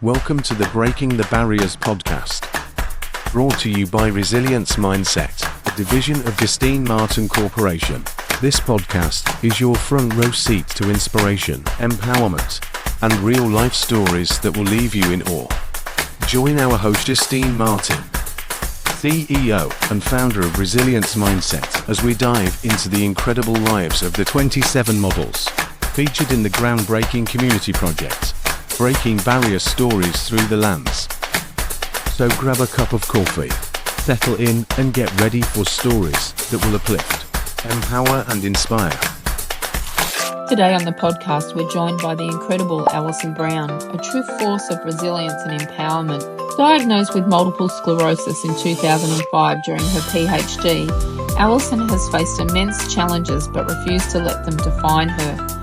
Welcome to the Breaking the Barriers podcast, brought to you by Resilience Mindset, a division of Justine Martin Corporation. This podcast is your front row seat to inspiration, empowerment, and real-life stories that will leave you in awe. Join our host Justine Martin, CEO and founder of Resilience Mindset, as we dive into the incredible lives of the 27 models featured in the groundbreaking community project, Breaking Barrier Stories Through the Lens. So grab a cup of coffee, settle in, and get ready for stories that will uplift, empower, and inspire. Today on the podcast, we're joined by the incredible Allyson Brown, a true force of resilience and empowerment. Diagnosed with multiple sclerosis in 2005 during her PhD, Allyson has faced immense challenges but refused to let them define her.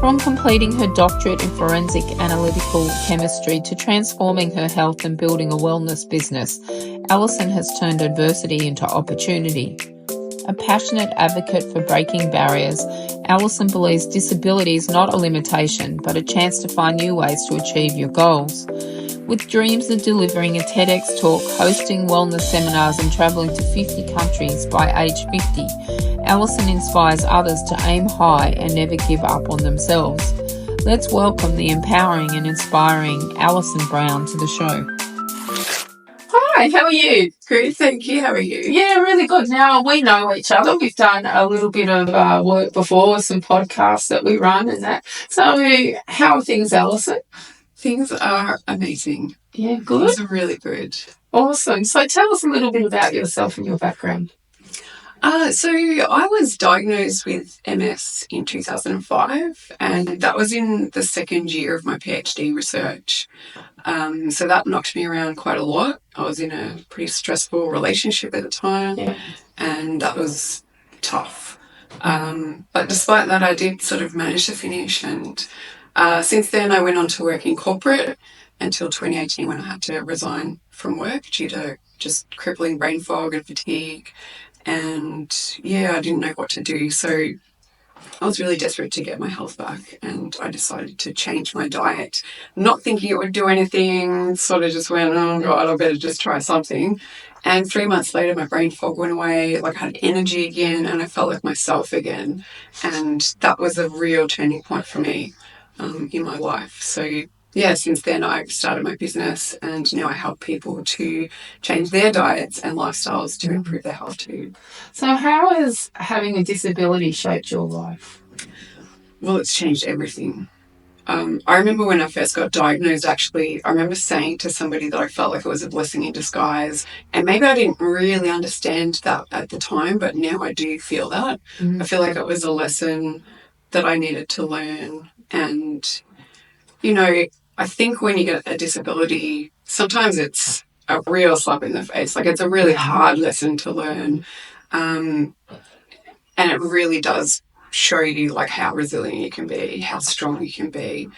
From completing her doctorate in forensic analytical chemistry to transforming her health and building a wellness business, Allyson has turned adversity into opportunity. A passionate advocate for breaking barriers, Allyson believes disability is not a limitation, but a chance to find new ways to achieve your goals. With dreams of delivering a TEDx talk, hosting wellness seminars and travelling to 50 countries by age 50, Allyson inspires others to aim high and never give up on themselves. Let's welcome the empowering and inspiring Allyson Brown to the show. Hi, how are you? Good, thank you. How are you? Yeah, really good. Now, we know each other. We've done a little bit of work before, some podcasts that we run and that. So, how are things, Allyson? Things are amazing. Yeah, good. Things are really good. Awesome. So, tell us a little bit about yourself and your background. So I was diagnosed with MS in 2005, and that was in the second year of my PhD research. So that knocked me around quite a lot. I was in a pretty stressful relationship at the time, and that was tough. But despite that, I did sort of manage to finish, and since then I went on to work in corporate until 2018 when I had to resign from work due to just crippling brain fog and fatigue. And I didn't know what to do. So I was really desperate to get my health back, and I decided to change my diet, not thinking it would do anything, sort of just went, oh God, I better just try something. And 3 months later, my brain fog went away, like I had energy again, and I felt like myself again. And that was a real turning point for me in my life. So since then I've started my business, and now I help people to change their diets and lifestyles to improve their health too. So how has having a disability shaped your life? Well, it's changed everything. I remember when I first got diagnosed, actually, I remember saying to somebody that I felt like it was a blessing in disguise. And maybe I didn't really understand that at the time, but now I do feel that. I feel like it was a lesson that I needed to learn. And, I think when you get a disability, sometimes it's a real slap in the face. Like, it's a really hard lesson to learn. And it really does show you, like, how resilient you can be, how strong you can be.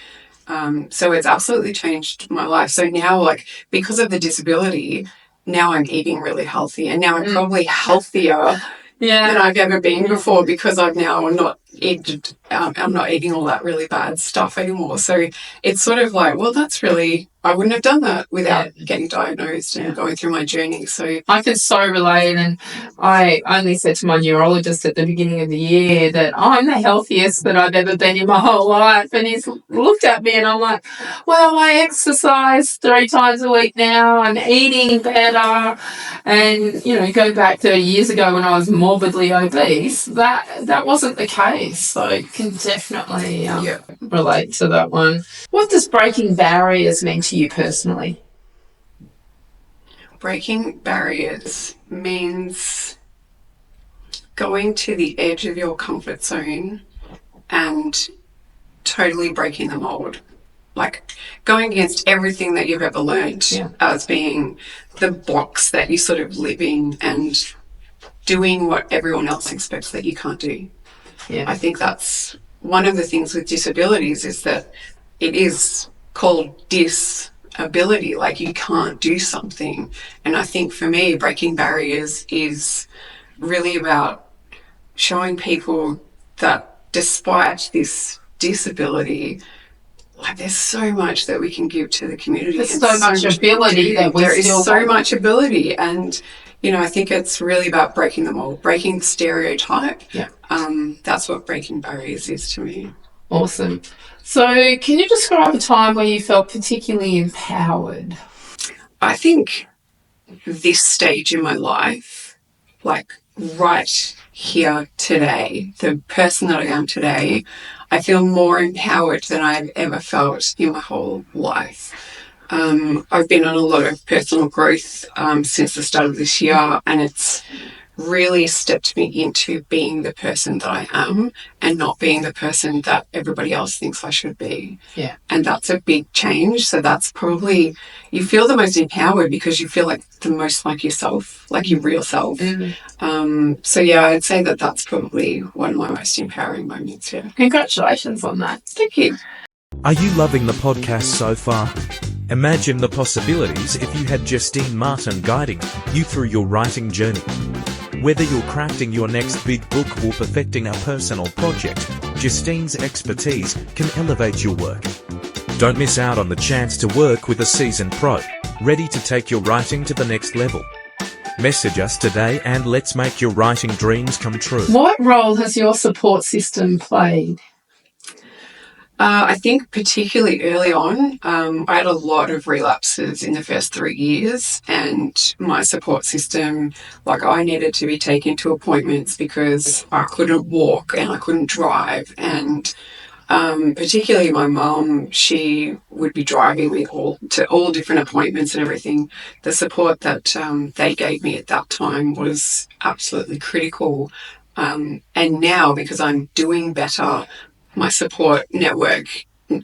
So it's absolutely changed my life. So now, like, because of the disability, now I'm eating really healthy, and now I'm probably healthier than I've ever been before, because I'm not eating all that really bad stuff anymore. So it's sort of like, well, that's really, I wouldn't have done that without getting diagnosed and going through my journey. So I can so relate, and I only said to my neurologist at the beginning of the year that I'm the healthiest that I've ever been in my whole life, and he's looked at me and I'm like, well, I exercise 3 times a week now, I'm eating better, and go back 30 years ago when I was morbidly obese, that wasn't the case. So I can definitely relate to that one. What does breaking barriers mean to you personally? Breaking barriers means going to the edge of your comfort zone and totally breaking the mold. Like going against everything that you've ever learned as being the box that you sort of live in, and doing what everyone else expects that you can't do. I think that's one of the things with disabilities, is that it is called disability, like you can't do something. And I think for me, breaking barriers is really about showing people that despite this disability, like there's so much that we can give to the community. There's so much ability that we there is still so have. much ability, and I think it's really about breaking the mold, breaking the stereotype. Yeah. That's what breaking barriers is to me. Awesome. So can you describe a time where you felt particularly empowered? I think this stage in my life, like right here today, the person that I am today, I feel more empowered than I've ever felt in my whole life. I've been on a lot of personal growth since the start of this year, and it's really stepped me into being the person that I am and not being the person that everybody else thinks I should be. Yeah. And that's a big change. So that's probably, you feel the most empowered because you feel like the most like yourself, like your real self. So yeah, I'd say that that's probably one of my most empowering moments. Yeah. Congratulations on that. Thank you. Are you loving the podcast so far? Imagine the possibilities if you had Justine Martin guiding you through your writing journey. Whether you're crafting your next big book or perfecting a personal project, Justine's expertise can elevate your work. Don't miss out on the chance to work with a seasoned pro, ready to take your writing to the next level. Message us today and let's make your writing dreams come true. What role has your support system played? I think particularly early on, I had a lot of relapses in the first 3 years, and my support system, like I needed to be taken to appointments because I couldn't walk and I couldn't drive, and particularly my mum, she would be driving me to all different appointments and everything. The support that they gave me at that time was absolutely critical. And now, because I'm doing better, my support network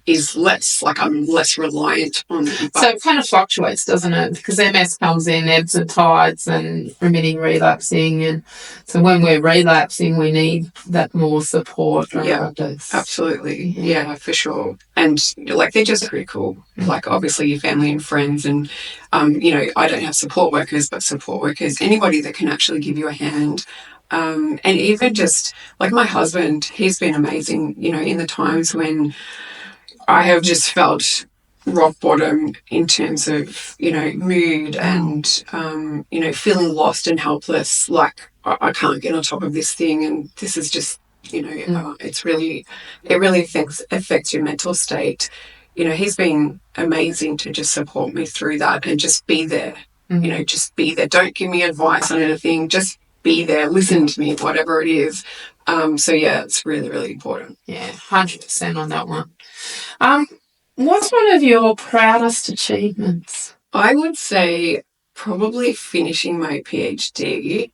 is less, like I'm less reliant on them. So it kind of fluctuates, doesn't it? Because MS comes in ebbs and tides and remitting, relapsing. And so when we're relapsing, we need that more support around us. Absolutely. Yeah, for sure. And like they're just critical. Like obviously your family and friends and, I don't have support workers, but support workers, anybody that can actually give you a hand. And even just like my husband, he's been amazing, in the times when I have just felt rock bottom in terms of, mood and, feeling lost and helpless. Like I can't get on top of this thing. And this is just, it really affects your mental state. He's been amazing to just support me through that and just be there, just be there. Don't give me advice on anything. Just be there, listen to me, whatever it is. So yeah, it's really, really important. Yeah, 100% on that one. What's one of your proudest achievements? I would say probably finishing my PhD.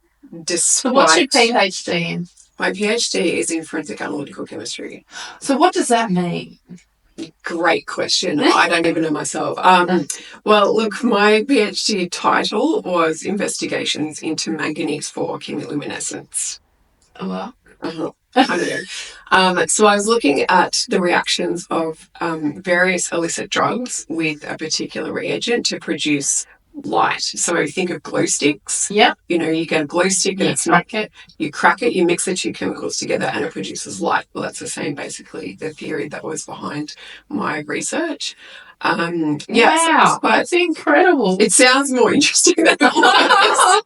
So what's your PhD in? My PhD is in forensic analytical chemistry. So what does that mean? Great question. I don't even know myself. Well, look, my PhD title was Investigations into Manganese for Chemiluminescence. Oh, well. I know. So I was looking at the reactions of various illicit drugs with a particular reagent to produce light. So think of glow sticks. Yeah. You get a glow stick and you crack it, you mix the two chemicals together and it produces light. Well, that's the same, basically, the theory that was behind my research. Wow, that's incredible. It sounds more interesting than it was.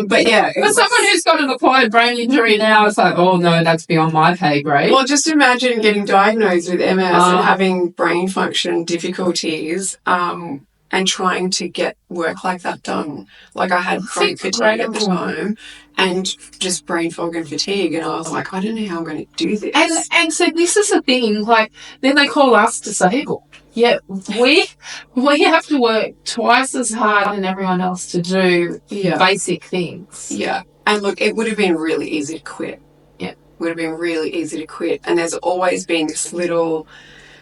But yeah. For someone who's got an acquired brain injury now, it's like, oh no, that's beyond my pay grade. Well, just imagine getting diagnosed with MS and having brain function difficulties and trying to get work like that done. Like I had chronic fatigue at the time and just brain fog and fatigue, and I was like, I don't know how I'm going to do this. And so this is the thing, like then they call us disabled. Yeah, we have to work twice as hard than everyone else to do basic things. Yeah. And look, it would have been really easy to quit. Yeah. It would have been really easy to quit. And there's always been this little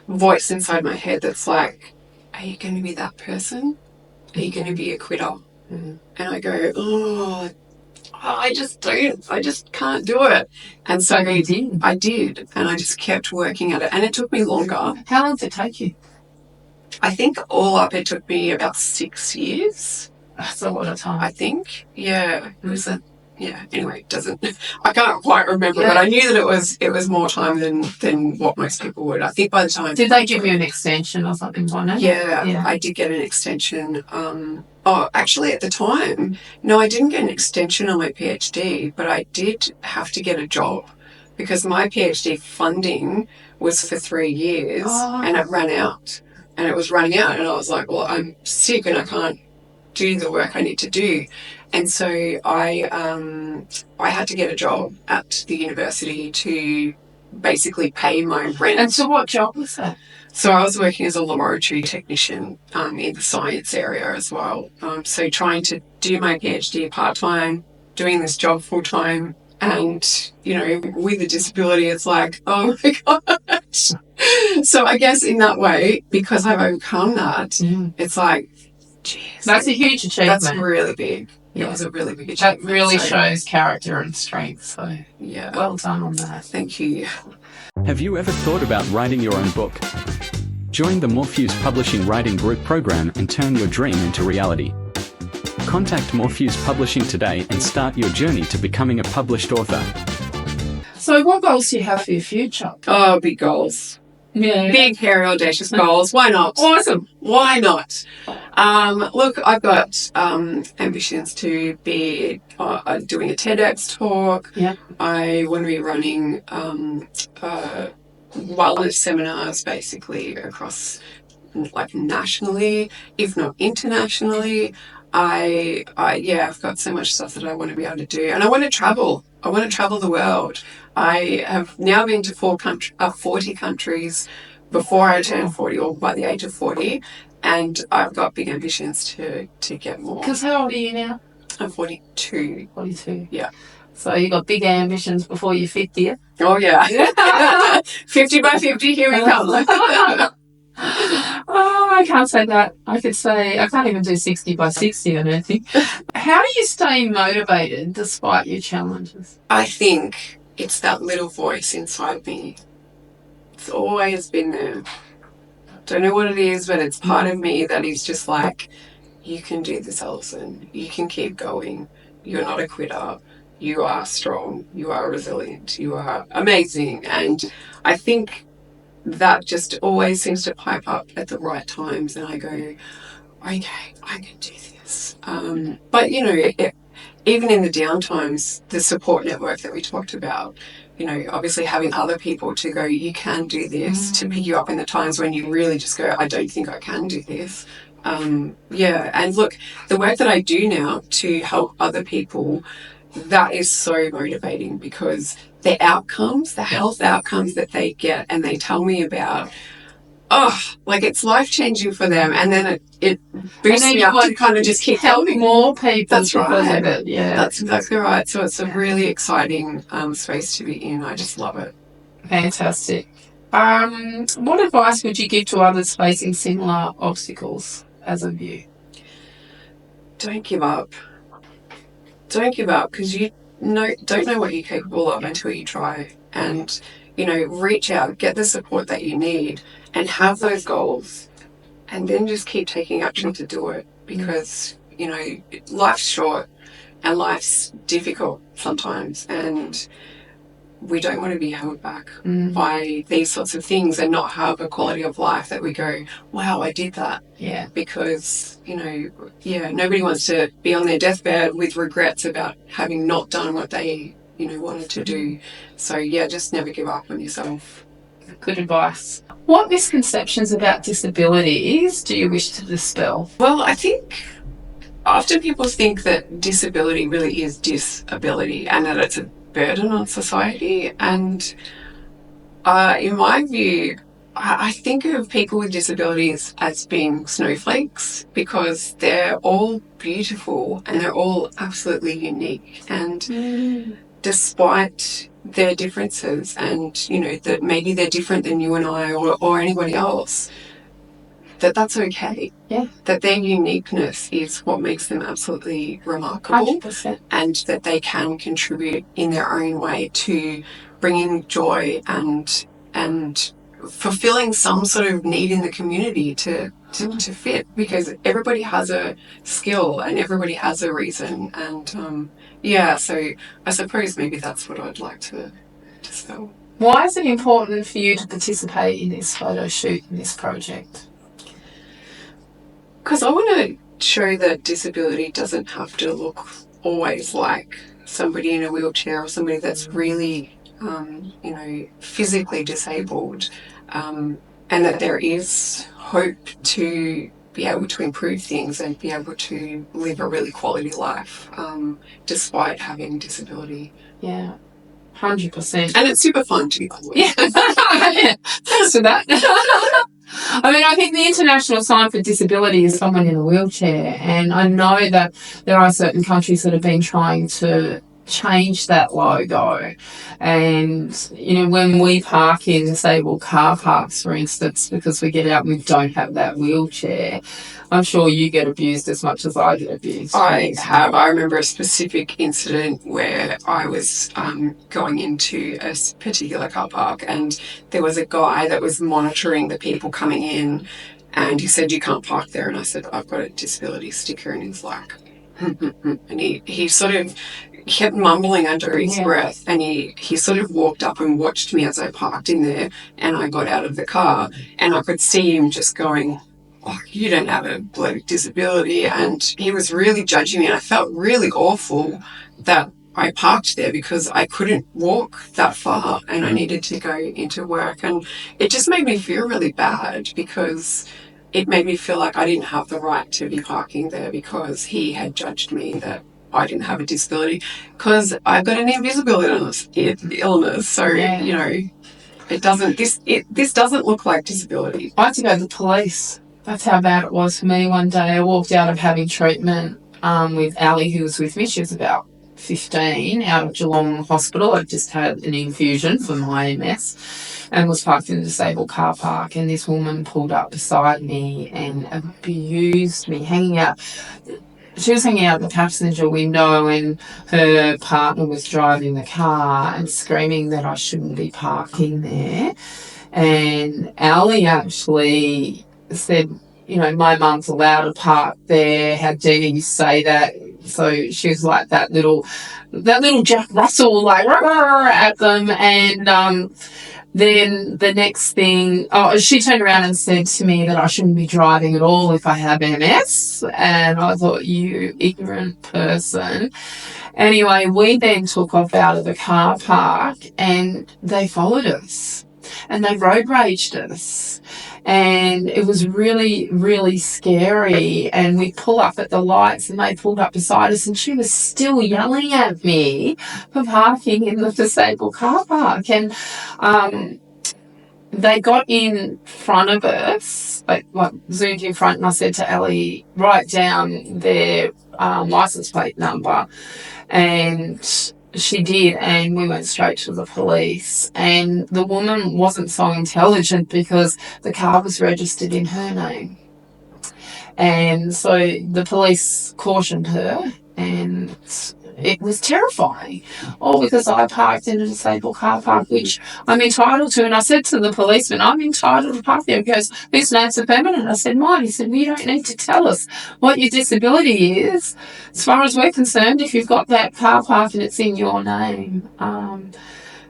voice inside my head that's like, are you going to be that person? Are you going to be a quitter? And I go, I just can't do it. And so I did. And I just kept working at it. And it took me longer. How long did it take you? I think all up it took me about 6 years. That's a lot of time. I think. Yeah. It was yeah, anyway, I can't quite remember, but I knew that it was more time than what most people would. I think by the time... Did they give you an extension or something on it? Yeah, I did get an extension. Actually, at the time, no, I didn't get an extension on my PhD, but I did have to get a job because my PhD funding was for 3 years and it ran out. And it was running out, and I was like, well, I'm sick and I can't do the work I need to do. And so I had to get a job at the university to basically pay my rent. And so what job was that? So I was working as a laboratory technician in the science area as well. So trying to do my PhD part-time, doing this job full-time, and, you know, with a disability, it's like, oh my gosh. So I guess in that way, because I've overcome that, it's like, geez. That's a huge achievement. That's really big. Yeah. It was a really big achievement. That really shows character and strength. So yeah, well done on that. Thank you. Have you ever thought about writing your own book? Join the Morpheus Publishing Writing Group program and turn your dream into reality. Contact Morpheus Publishing today and start your journey to becoming a published author. So what goals do you have for your future? Oh, big goals. Yeah. Big, hairy, audacious goals. Why not? Awesome. Why not? Look, I've got ambitions to be doing a TEDx talk. Yeah. I want to be running wellness seminars basically across, like, nationally, if not internationally. I've got so much stuff that I want to be able to do, and I want to travel. I want to travel the world. I have now been to 40 countries before I turned 40, or by the age of 40, and I've got big ambitions to get more. Because how old are you now? I'm 42. 42. Yeah. So you got big ambitions before you're 50. Oh, yeah. 50 by 50, here we come. Oh, I can't say that. I can't even do 60 by 60, I don't think. How do you stay motivated despite your challenges? I think it's that little voice inside me. It's always been there. Don't know what it is, but it's part of me that is just like, you can do this, Allyson. You can keep going. You're not a quitter. You are strong. You are resilient. You are amazing. And I think that just always seems to pipe up at the right times, and I go, okay, I can do this. But, you know, even in the down times, the support network that we talked about, you know, obviously having other people to go, you can do this, to pick you up in the times when you really just go, I don't think I can do this. And look, the work that I do now to help other people, that is so motivating, because the outcomes, the health outcomes that they get and they tell me about, like, it's life-changing for them. And then it boosts me up to kind of just keep helping more people. That's right. It. Yeah, that's exactly right. So it's a really exciting space to be in. I just love it. Fantastic. What advice would you give to others facing similar obstacles as of you? Don't give up. Don't give up, because you don't know what you're capable of until you try. And, you know, reach out, get the support that you need, and have those goals, and then just keep taking action to do it, because, you know, life's short and life's difficult sometimes, and we don't want to be held back by these sorts of things and not have a quality of life that we go, wow, I did that. Yeah. Because, you know, nobody wants to be on their deathbed with regrets about having not done what they, you know, wanted to do. So, just never give up on yourself. Good advice. What misconceptions about disabilities do you wish to dispel? Well, I think often people think that disability really is disability, and that it's a burden on society. And in my view, I think of people with disabilities as being snowflakes, because they're all beautiful and they're all absolutely unique. And despite their differences, and, you know, that maybe they're different than you and I or anybody else, that's okay. Yeah. That their uniqueness is what makes them absolutely remarkable. 100%. And that they can contribute in their own way to bringing joy and fulfilling some sort of need in the community to fit, because everybody has a skill and everybody has a reason. And so I suppose maybe that's what I'd like to sell. Why is it important for you to participate in this photo shoot, in this project? Because I want to show that disability doesn't have to look always like somebody in a wheelchair or somebody that's really, physically disabled, and that there is hope to be able to improve things and be able to live a really quality life despite having disability. Yeah, 100%. And it's super fun to be cool. Yeah, thanks for that. I mean, I think the international sign for disability is someone in a wheelchair, and I know that there are certain countries that have been trying to change that logo. And, when we park in disabled car parks, for instance, because we get out and we don't have that wheelchair, I'm sure you get abused as much as I get abused. I have. I remember a specific incident where I was going into a particular car park, and there was a guy that was monitoring the people coming in, and he said, "You can't park there." And I said, "I've got a disability sticker." And he's like, and he sort of kept mumbling under his breath, and he sort of walked up and watched me as I parked in there, and I got out of the car, and I could see him just going, "Oh, you don't have a bloody disability." And he was really judging me, and I felt really awful that I parked there because I couldn't walk that far and I needed to go into work. And it just made me feel really bad, because it made me feel like I didn't have the right to be parking there because he had judged me that I didn't have a disability, because I've got an invisibility illness. So, it doesn't, this doesn't look like disability. I had to go to the police. That's how bad it was for me. One day I walked out of having treatment with Ally, who was with me. She was about 15, out of Geelong Hospital. I'd just had an infusion for my MS and was parked in a disabled car park, and this woman pulled up beside me and abused me, hanging out. She was hanging out the passenger window, and her partner was driving the car and screaming that I shouldn't be parking there. And Ally actually said, my mum's allowed to park there. How dare you say that? So she was like that little Jack Russell, like at them. And then the next thing, she turned around and said to me that I shouldn't be driving at all if I have MS. And I thought, you ignorant person. Anyway, we then took off out of the car park, and they followed us and they road raged us. And it was really, really scary. And we pull up at the lights, and they pulled up beside us, and she was still yelling at me for parking in the disabled car park. And they got in front of us, like zoomed in front, and I said to Ellie, write down their license plate number. And she did, and we went straight to the police. And the woman wasn't so intelligent because the car was registered in her name. And so the police cautioned her, and it was terrifying. All because I parked in a disabled car park, which I'm entitled to. And I said to the policeman, I'm entitled to park there. He goes, whose name's are permanent? I said, mine. He said, well, you don't need to tell us what your disability is. As far as we're concerned, if you've got that car park and it's in your name,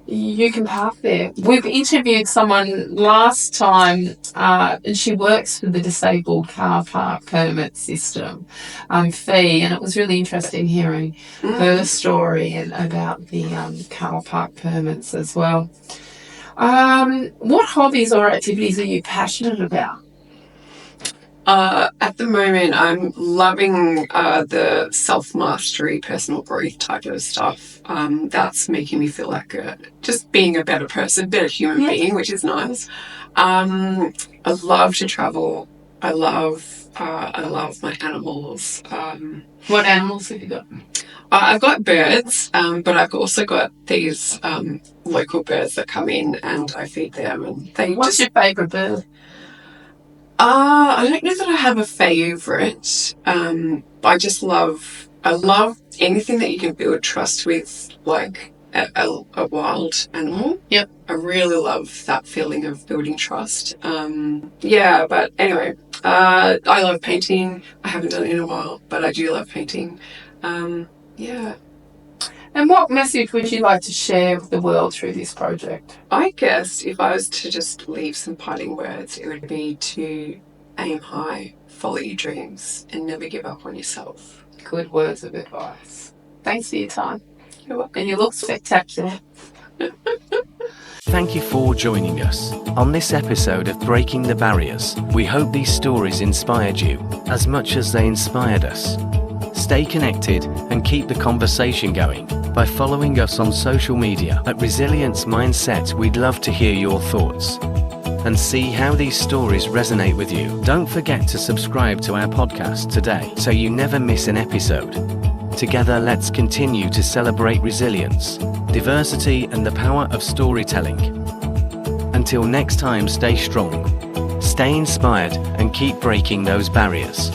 you can park there. We've interviewed someone last time, and she works for the disabled car park permit system, fee, and it was really interesting hearing her story and about the car park permits as well. What hobbies or activities are you passionate about? At the moment, I'm loving the self-mastery, personal growth type of stuff. That's making me feel like just being a better person, better human being, which is nice. I love to travel. I love my animals. What animals have you got? I've got birds, but I've also got these local birds that come in, and I feed them. And What's your favourite bird? I don't know that I have a favourite. I love anything that you can build trust with, like a wild animal. Yep. I really love that feeling of building trust. But anyway, I love painting. I haven't done it in a while, but I do love painting. Yeah. And what message would you like to share with the world through this project? I guess if I was to just leave some parting words, it would be to aim high, follow your dreams, and never give up on yourself. Good words of advice. Thanks for your time. You're welcome. And you look spectacular. Thank you for joining us on this episode of Breaking the Barriers. We hope these stories inspired you as much as they inspired us. Stay connected and keep the conversation going by following us on social media at Resilience Mindset. We'd love to hear your thoughts and see how these stories resonate with you. Don't forget to subscribe to our podcast today so you never miss an episode. Together, let's continue to celebrate resilience, diversity, and the power of storytelling. Until next time, stay strong, stay inspired, and keep breaking those barriers.